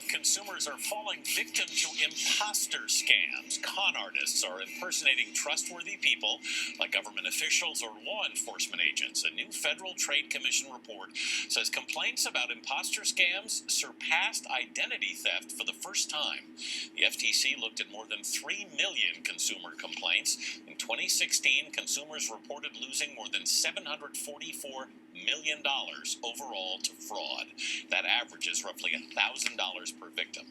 of consumers are falling victim to imposter scams. Con artists are impersonating trustworthy people like government officials or law enforcement agents. A new Federal Trade Commission report says complaints about imposter scams surpassed identity theft for the first time. The FTC looked at more than 3 million consumer complaints. In 2016, consumers reported losing more than $744 million overall to fraud. That averages roughly $1,000 per victim.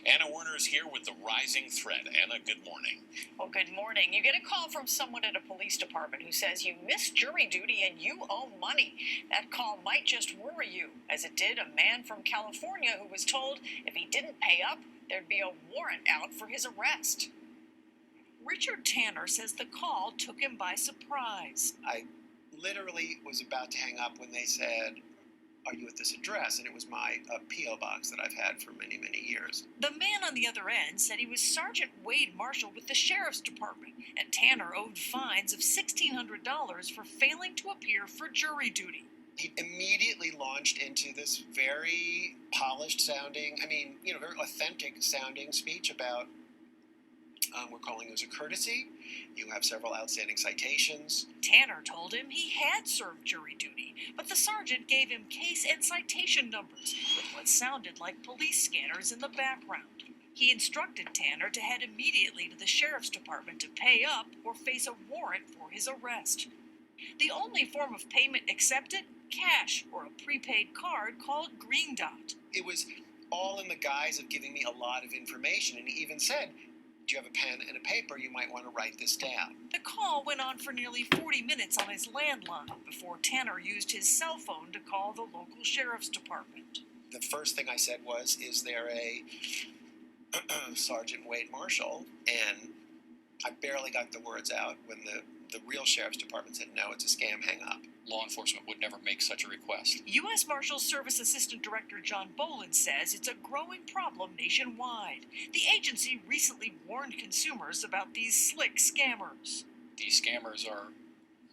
Anna Werner is here with the rising threat. Anna, good morning. Well, good morning. You get a call from someone at a police department who says you missed jury duty and you owe money. That call might just worry you, as it did a man from California who was told if he didn't pay up, there'd be a warrant out for his arrest. Richard Tanner says the call took him by surprise. I literally was about to hang up when they said, "Are you at this address?" And it was my P.O. box that I've had for many, many years. The man on the other end said he was Sergeant Wade Marshall with the Sheriff's Department, and Tanner owed fines of $1,600 for failing to appear for jury duty. He immediately launched into this very polished sounding, very authentic sounding speech about, we're calling this a courtesy. You have several outstanding citations. Tanner told him he had served jury duty, but the sergeant gave him case and citation numbers with what sounded like police scanners in the background. He instructed Tanner to head immediately to the Sheriff's Department to pay up or face a warrant for his arrest. The only form of payment accepted? Cash, or a prepaid card called Green Dot. It was all in the guise of giving me a lot of information, and he even said, "Do you have a pen and a paper? You might want to write this down." The call went on for nearly 40 minutes on his landline before Tanner used his cell phone to call the local sheriff's department. The first thing I said was, "Is there a Sergeant Wade Marshall?" And I barely got the words out when the real sheriff's department said, "No, it's a scam, hang up." Law enforcement would never make such a request. U.S. Marshals Service Assistant Director John Boland says it's a growing problem nationwide. The agency recently warned consumers about these slick scammers. These scammers are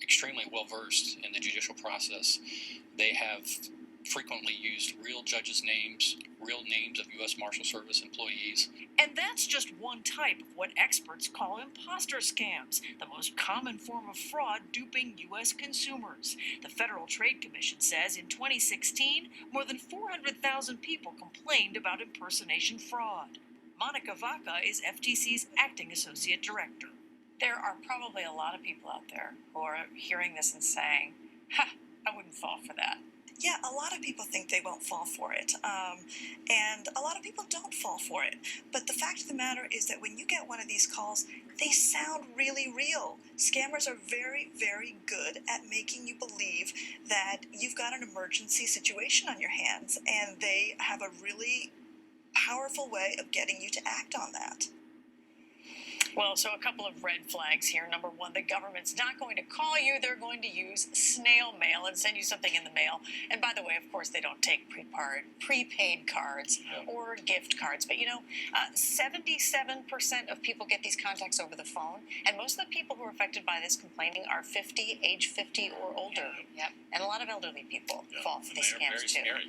extremely well versed in the judicial process. They have frequently used real judges' names, real names of U.S. Marshal Service employees. And that's just one type of what experts call imposter scams, the most common form of fraud duping U.S. consumers. The Federal Trade Commission says in 2016, more than 400,000 people complained about impersonation fraud. Monica Vaca is FTC's acting associate director. There are probably a lot of people out there who are hearing this and saying, I wouldn't fall for that. Yeah, a lot of people think they won't fall for it, and a lot of people don't fall for it. But the fact of the matter is that when you get one of these calls, they sound really real. Scammers are very, very good at making you believe that you've got an emergency situation on your hands, and they have a really powerful way of getting you to act on that. Well, so a couple of red flags here. Number one, the government's not going to call you. They're going to use snail mail and send you something in the mail. And by the way, of course, they don't take prepaid cards or gift cards. But, 77% of people get these contacts over the phone. And most of the people who are affected by this complaining are age 50 or older. Yep. And a lot of elderly people fall for these scams, too. Scary,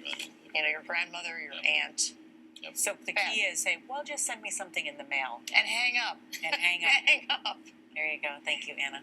your grandmother, your aunt. Yep. So the key is say, well, just send me something in the mail. And hang up. And hang up. Hang up. There you go. Thank you, Anna.